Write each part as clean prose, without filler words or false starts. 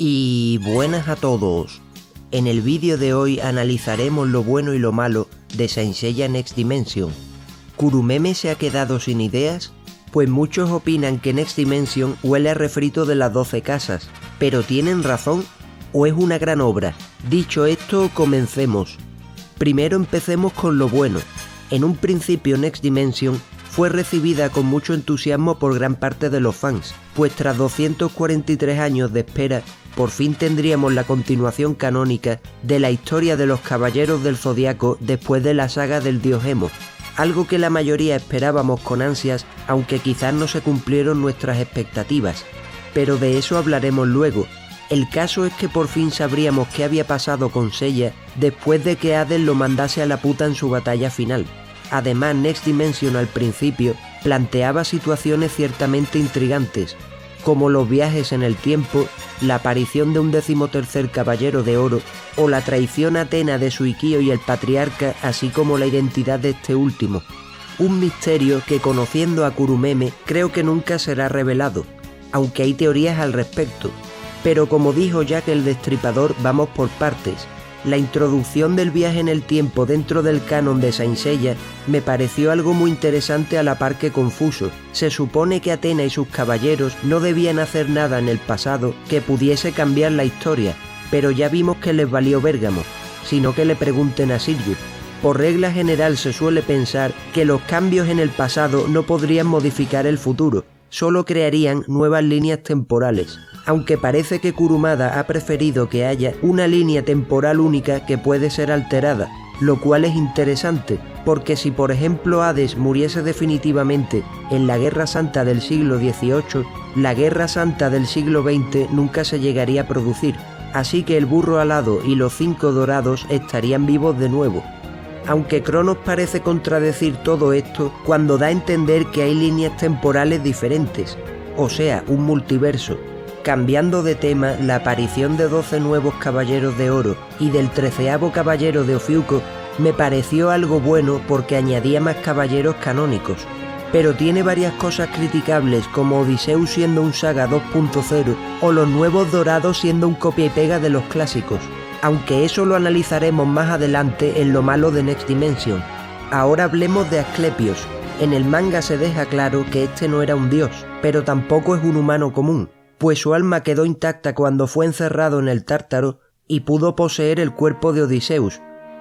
Y buenas a todos. En el vídeo de hoy analizaremos lo bueno y lo malo de Saint Seiya Next Dimension. ¿Kurumeme se ha quedado sin ideas? Pues muchos opinan que Next Dimension huele a refrito de las 12 casas, pero ¿tienen razón? ¿O es una gran obra? Dicho esto, comencemos. Primero empecemos con lo bueno. En un principio Next Dimension fue recibida con mucho entusiasmo por gran parte de los fans, pues tras 243 años de espera, por fin tendríamos la continuación canónica de la historia de los Caballeros del Zodiaco después de la saga del Dios Emo, algo que la mayoría esperábamos con ansias, aunque quizás no se cumplieron nuestras expectativas, pero de eso hablaremos luego. El caso es que por fin sabríamos qué había pasado con Seiya después de que Hades lo mandase a la puta en su batalla final. Además, Next Dimension al principio planteaba situaciones ciertamente intrigantes, como los viajes en el tiempo, la aparición de un 13º Caballero de Oro, o la traición a Athena de Suikyo y el Patriarca, así como la identidad de este último. Un misterio que, conociendo a Kurumeme, creo que nunca será revelado, aunque hay teorías al respecto. Pero como dijo Jack el Destripador, vamos por partes. La introducción del viaje en el tiempo dentro del canon de Saint Seiya me pareció algo muy interesante a la par que confuso. Se supone que Athena y sus caballeros no debían hacer nada en el pasado que pudiese cambiar la historia, pero ya vimos que les valió Bérgamo, sino que le pregunten a Sirius. Por regla general se suele pensar que los cambios en el pasado no podrían modificar el futuro, solo crearían nuevas líneas temporales. Aunque parece que Kurumada ha preferido que haya una línea temporal única que puede ser alterada, lo cual es interesante, porque si por ejemplo Hades muriese definitivamente en la Guerra Santa del siglo XVIII, la Guerra Santa del siglo XX nunca se llegaría a producir, así que el burro alado y los 5 dorados estarían vivos de nuevo. Aunque Cronos parece contradecir todo esto cuando da a entender que hay líneas temporales diferentes, o sea, un multiverso. Cambiando de tema, la aparición de 12 nuevos Caballeros de Oro y del 13º Caballero de Ofiuco me pareció algo bueno porque añadía más caballeros canónicos, pero tiene varias cosas criticables como Odisseus siendo un Saga 2.0 o los nuevos dorados siendo un copia y pega de los clásicos, aunque eso lo analizaremos más adelante en lo malo de Next Dimension. Ahora hablemos de Asclepios. En el manga se deja claro que este no era un dios, pero tampoco es un humano común, pues su alma quedó intacta cuando fue encerrado en el Tártaro y pudo poseer el cuerpo de Odisseus,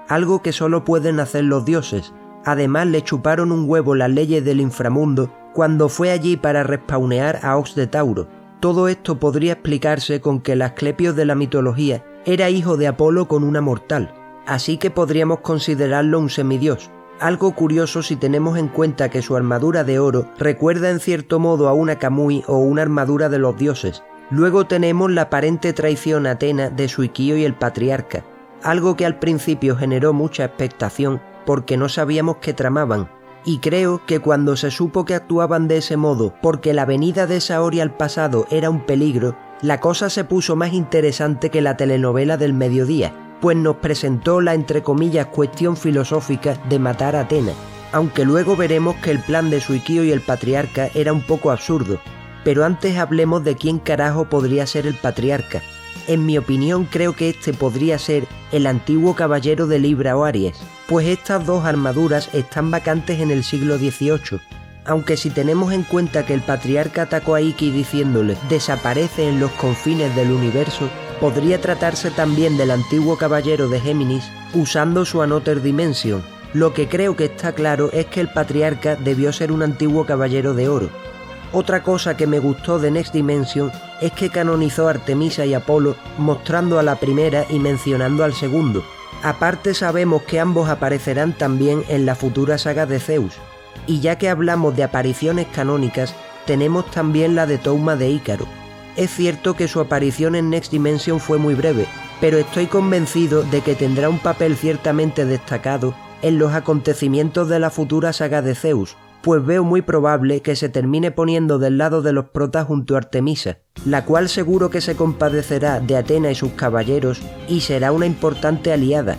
algo que solo pueden hacer los dioses. Además le chuparon un huevo las leyes del inframundo cuando fue allí para respawnear a Ox de Tauro. Todo esto podría explicarse con que el Asclepios de la mitología era hijo de Apolo con una mortal, así que podríamos considerarlo un semidios. Algo curioso si tenemos en cuenta que su armadura de oro recuerda en cierto modo a una Kamui o una armadura de los dioses. Luego tenemos la aparente traición a Athena de Suikyo y el Patriarca, algo que al principio generó mucha expectación porque no sabíamos qué tramaban, y creo que cuando se supo que actuaban de ese modo porque la venida de Saori al pasado era un peligro, la cosa se puso más interesante que la telenovela del mediodía, pues nos presentó la entre comillas cuestión filosófica de matar a Athena, aunque luego veremos que el plan de Suikyo y el Patriarca era un poco absurdo. Pero antes hablemos de quién carajo podría ser el Patriarca. En mi opinión creo que este podría ser el antiguo caballero de Libra o Aries, pues estas dos armaduras están vacantes en el siglo XVIII, aunque si tenemos en cuenta que el Patriarca atacó a Ikki diciéndole «desaparece en los confines del universo», podría tratarse también del antiguo caballero de Géminis usando su Another Dimension. Lo que creo que está claro es que el Patriarca debió ser un antiguo caballero de oro. Otra cosa que me gustó de Next Dimension es que canonizó a Artemisa y Apolo mostrando a la primera y mencionando al segundo. Aparte sabemos que ambos aparecerán también en la futura saga de Zeus. Y ya que hablamos de apariciones canónicas, tenemos también la de Touma de Ícaro. Es cierto que su aparición en Next Dimension fue muy breve, pero estoy convencido de que tendrá un papel ciertamente destacado en los acontecimientos de la futura saga de Zeus, pues veo muy probable que se termine poniendo del lado de los protas junto a Artemisa, la cual seguro que se compadecerá de Athena y sus caballeros y será una importante aliada.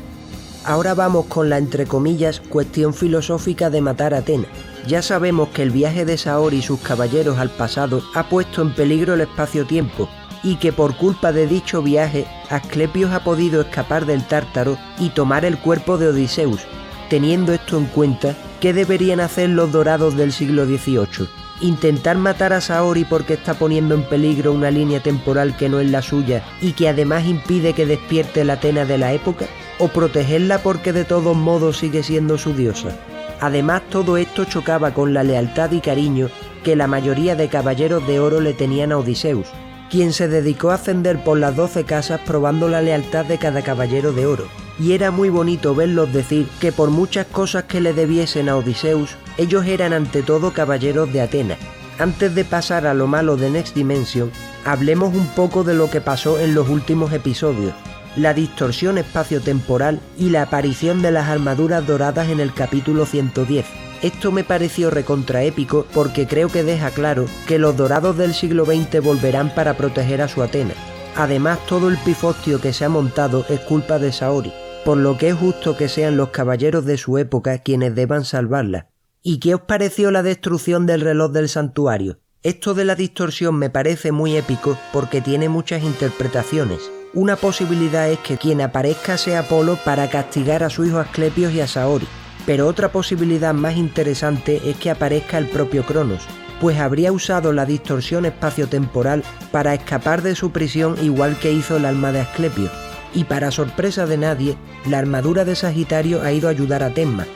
Ahora vamos con la entre comillas cuestión filosófica de matar a Athena. Ya sabemos que el viaje de Saori y sus caballeros al pasado ha puesto en peligro el espacio-tiempo, y que por culpa de dicho viaje, Asclepios ha podido escapar del Tártaro y tomar el cuerpo de Odiseus. Teniendo esto en cuenta, ¿qué deberían hacer los dorados del siglo XVIII? ¿Intentar matar a Saori porque está poniendo en peligro una línea temporal que no es la suya y que además impide que despierte la Atenas de la época? ¿O protegerla porque de todos modos sigue siendo su diosa? Además, todo esto chocaba con la lealtad y cariño que la mayoría de caballeros de oro le tenían a Odiseus, quien se dedicó a ascender por las 12 casas probando la lealtad de cada caballero de oro. Y era muy bonito verlos decir que por muchas cosas que le debiesen a Odiseus, ellos eran ante todo caballeros de Atenas. Antes de pasar a lo malo de Next Dimension, hablemos un poco de lo que pasó en los últimos episodios, la distorsión espaciotemporal y la aparición de las armaduras doradas en el capítulo 110. Esto me pareció recontraépico porque creo que deja claro que los dorados del siglo XX volverán para proteger a su Atenas. Además, todo el pifostio que se ha montado es culpa de Saori, por lo que es justo que sean los caballeros de su época quienes deban salvarla. ¿Y qué os pareció la destrucción del reloj del santuario? Esto de la distorsión me parece muy épico porque tiene muchas interpretaciones. Una posibilidad es que quien aparezca sea Apolo para castigar a su hijo Asclepios y a Saori, pero otra posibilidad más interesante es que aparezca el propio Cronos, pues habría usado la distorsión espaciotemporal para escapar de su prisión igual que hizo el alma de Asclepios. Y para sorpresa de nadie, la armadura de Sagitario ha ido a ayudar a Tenma,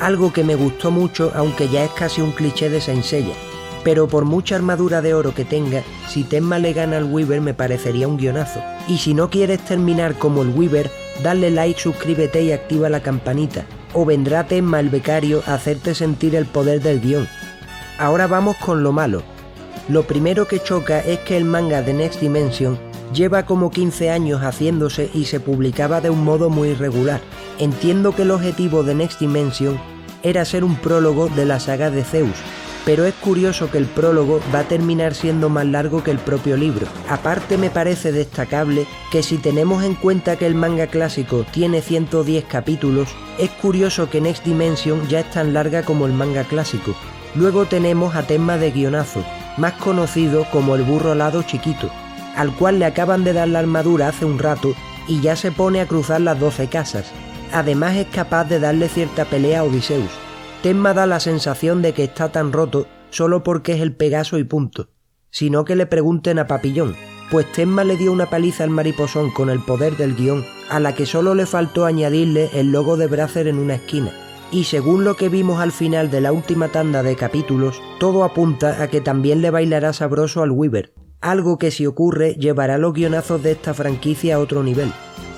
algo que me gustó mucho aunque ya es casi un cliché de Saint Seiya. Pero por mucha armadura de oro que tenga, si Tenma le gana al Weaver me parecería un guionazo. Y si no quieres terminar como el Weaver, dale like, suscríbete y activa la campanita, o vendrá Tenma el becario a hacerte sentir el poder del guión. Ahora vamos con lo malo. Lo primero que choca es que el manga de Next Dimension lleva como 15 años haciéndose y se publicaba de un modo muy irregular. Entiendo que el objetivo de Next Dimension era ser un prólogo de la saga de Zeus, pero es curioso que el prólogo va a terminar siendo más largo que el propio libro. Aparte, me parece destacable que si tenemos en cuenta que el manga clásico tiene 110 capítulos, es curioso que Next Dimension ya es tan larga como el manga clásico. Luego tenemos a Tenma de Guionazo, más conocido como el burro alado chiquito, al cual le acaban de dar la armadura hace un rato y ya se pone a cruzar las 12 casas. Además es capaz de darle cierta pelea a Odiseus. Tenma da la sensación de que está tan roto solo porque es el Pegaso y punto. Sino que le pregunten a Papillón, pues Tenma le dio una paliza al mariposón con el poder del guión, a la que solo le faltó añadirle el logo de Bracer en una esquina. Y según lo que vimos al final de la última tanda de capítulos, todo apunta a que también le bailará sabroso al Weaver, algo que si ocurre llevará los guionazos de esta franquicia a otro nivel.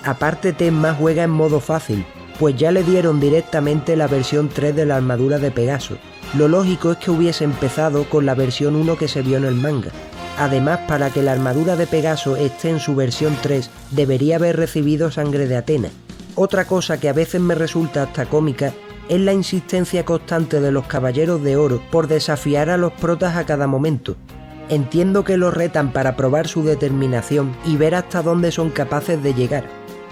Aparte, Tenma juega en modo fácil, pues ya le dieron directamente la versión 3 de la armadura de Pegaso. Lo lógico es que hubiese empezado con la versión 1 que se vio en el manga. Además, para que la armadura de Pegaso esté en su versión 3, debería haber recibido sangre de Atenas. Otra cosa que a veces me resulta hasta cómica es la insistencia constante de los caballeros de oro por desafiar a los protas a cada momento. Entiendo que los retan para probar su determinación y ver hasta dónde son capaces de llegar,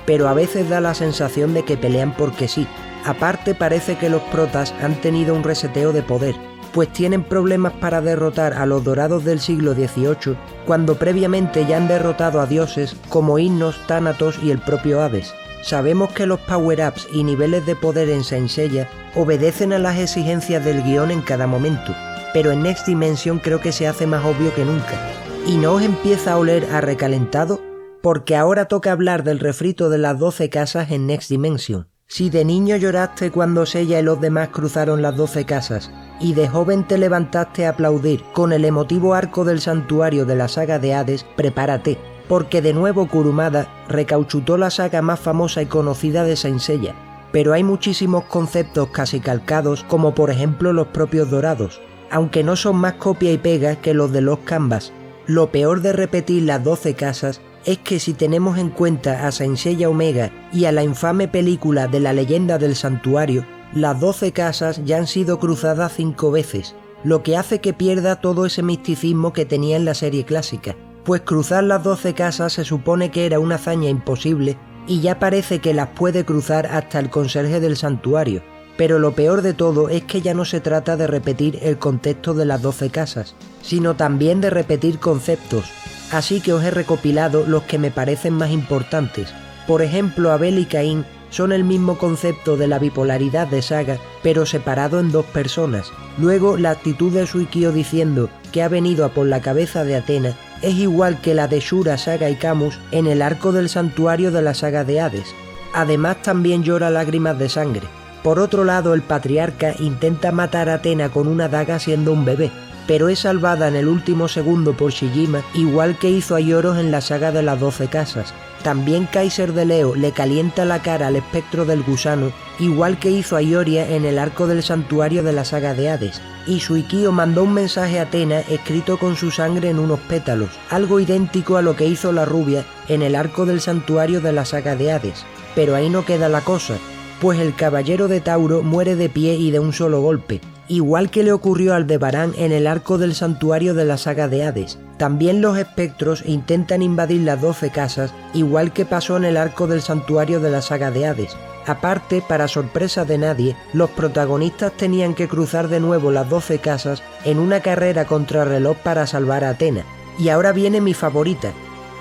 pero a veces da la sensación de que pelean porque sí. Aparte, parece que los protas han tenido un reseteo de poder, pues tienen problemas para derrotar a los dorados del siglo XVIII, cuando previamente ya han derrotado a dioses como Hipnos, Thanatos y el propio Hades. Sabemos que los power-ups y niveles de poder en Saint Seiya obedecen a las exigencias del guión en cada momento, pero en Next Dimension creo que se hace más obvio que nunca. ¿Y no os empieza a oler a recalentado? Porque ahora toca hablar del refrito de las 12 casas en Next Dimension. Si de niño lloraste cuando Seiya y los demás cruzaron las 12 casas, y de joven te levantaste a aplaudir con el emotivo arco del santuario de la saga de Hades, prepárate, porque de nuevo Kurumada recauchutó la saga más famosa y conocida de Saint Seiya. Pero hay muchísimos conceptos casi calcados, como por ejemplo los propios dorados, aunque no son más copia y pega que los de los Canvas. Lo peor de repetir las 12 casas es que si tenemos en cuenta a Saint Seiya Omega y a la infame película de la leyenda del santuario, las 12 casas ya han sido cruzadas 5 veces, lo que hace que pierda todo ese misticismo que tenía en la serie clásica, pues cruzar las 12 casas se supone que era una hazaña imposible y ya parece que las puede cruzar hasta el conserje del santuario. Pero lo peor de todo es que ya no se trata de repetir el contexto de las 12 casas, sino también de repetir conceptos, así que os he recopilado los que me parecen más importantes. Por ejemplo, Abel y Caín son el mismo concepto de la bipolaridad de Saga, pero separado en dos personas. Luego, la actitud de Suikyo diciendo que ha venido a por la cabeza de Athena es igual que la de Shura, Saga y Camus en el arco del santuario de la saga de Hades. Además, también llora lágrimas de sangre. Por otro lado, el patriarca intenta matar a Athena con una daga siendo un bebé, pero es salvada en el último segundo por Shijima, igual que hizo a Ioros en la saga de las 12 casas. También Kaiser de Leo le calienta la cara al espectro del gusano, igual que hizo a Ioria en el arco del santuario de la saga de Hades. Y Suikyo mandó un mensaje a Athena escrito con su sangre en unos pétalos, algo idéntico a lo que hizo la rubia en el arco del santuario de la saga de Hades. Pero ahí no queda la cosa, pues el caballero de Tauro muere de pie y de un solo golpe, igual que le ocurrió al de Varán en el arco del santuario de la saga de Hades. También los espectros intentan invadir las 12 casas, igual que pasó en el arco del santuario de la saga de Hades. Aparte, para sorpresa de nadie, los protagonistas tenían que cruzar de nuevo las 12 casas en una carrera contrarreloj para salvar a Athena. Y ahora viene mi favorita.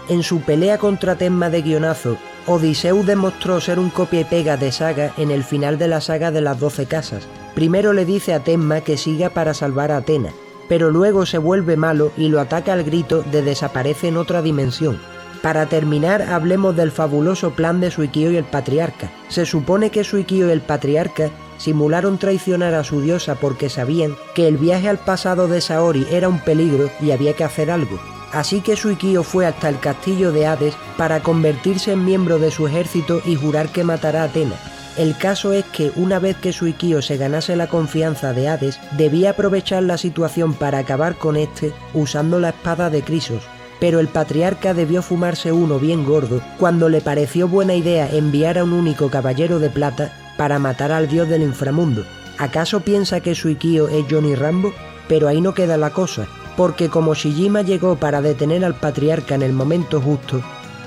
En su pelea contra Tenma de guionazo, Odiseo demostró ser un copia y pega de Saga en el final de la saga de las 12 casas. Primero le dice a Tenma que siga para salvar a Athena, pero luego se vuelve malo y lo ataca al grito de desaparece en otra dimensión. Para terminar, hablemos del fabuloso plan de Suikyo y el patriarca. Se supone que Suikyo y el patriarca simularon traicionar a su diosa porque sabían que el viaje al pasado de Saori era un peligro y había que hacer algo. Así que Suikyo fue hasta el castillo de Hades para convertirse en miembro de su ejército y jurar que matará a Athena. El caso es que una vez que Suikyo se ganase la confianza de Hades, debía aprovechar la situación para acabar con este usando la espada de Crisos. Pero el patriarca debió fumarse uno bien gordo cuando le pareció buena idea enviar a un único caballero de plata para matar al dios del inframundo. ¿Acaso piensa que Suikyo es Johnny Rambo? Pero ahí no queda la cosa, porque como Shijima llegó para detener al patriarca en el momento justo,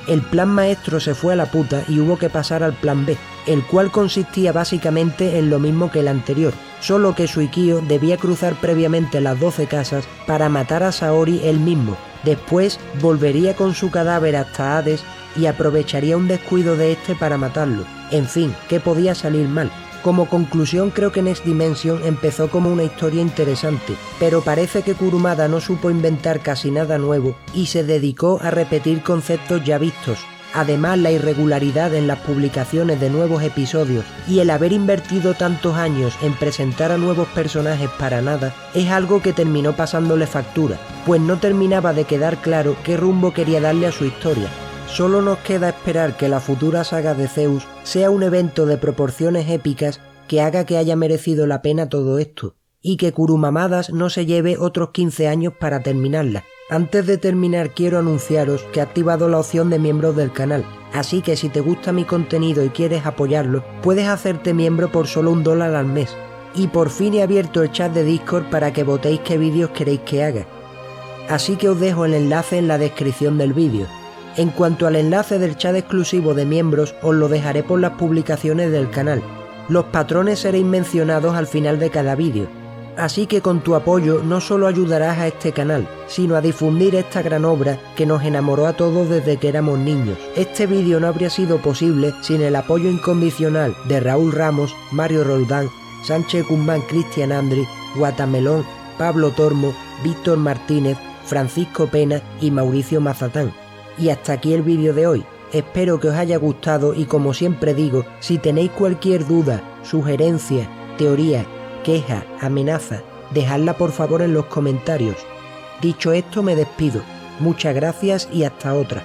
el plan maestro se fue a la puta y hubo que pasar al plan B, el cual consistía básicamente en lo mismo que el anterior, solo que Suikyo debía cruzar previamente las 12 casas para matar a Saori él mismo. Después volvería con su cadáver hasta Hades y aprovecharía un descuido de este para matarlo. En fin, ¿qué podía salir mal? Como conclusión, creo que Next Dimension empezó como una historia interesante, pero parece que Kurumada no supo inventar casi nada nuevo y se dedicó a repetir conceptos ya vistos. Además, la irregularidad en las publicaciones de nuevos episodios y el haber invertido tantos años en presentar a nuevos personajes para nada es algo que terminó pasándole factura, pues no terminaba de quedar claro qué rumbo quería darle a su historia. Solo nos queda esperar que la futura saga de Zeus sea un evento de proporciones épicas que haga que haya merecido la pena todo esto, y que Kurumamadas no se lleve otros 15 años para terminarla. Antes de terminar quiero anunciaros que he activado la opción de miembros del canal, así que si te gusta mi contenido y quieres apoyarlo, puedes hacerte miembro por solo $1 al mes. Y por fin he abierto el chat de Discord para que votéis qué vídeos queréis que haga. Así que os dejo el enlace en la descripción del vídeo. En cuanto al enlace del chat exclusivo de miembros, os lo dejaré por las publicaciones del canal. Los patrones seréis mencionados al final de cada vídeo. Así que con tu apoyo no solo ayudarás a este canal, sino a difundir esta gran obra que nos enamoró a todos desde que éramos niños. Este vídeo no habría sido posible sin el apoyo incondicional de Raúl Ramos, Mario Roldán, Sánchez Guzmán, Cristian Andri, Guatamelón, Pablo Tormo, Víctor Martínez, Francisco Pena y Mauricio Mazatán. Y hasta aquí el vídeo de hoy. Espero que os haya gustado y como siempre digo, si tenéis cualquier duda, sugerencia, teoría, queja, amenaza, dejadla por favor en los comentarios. Dicho esto me despido. Muchas gracias y hasta otra.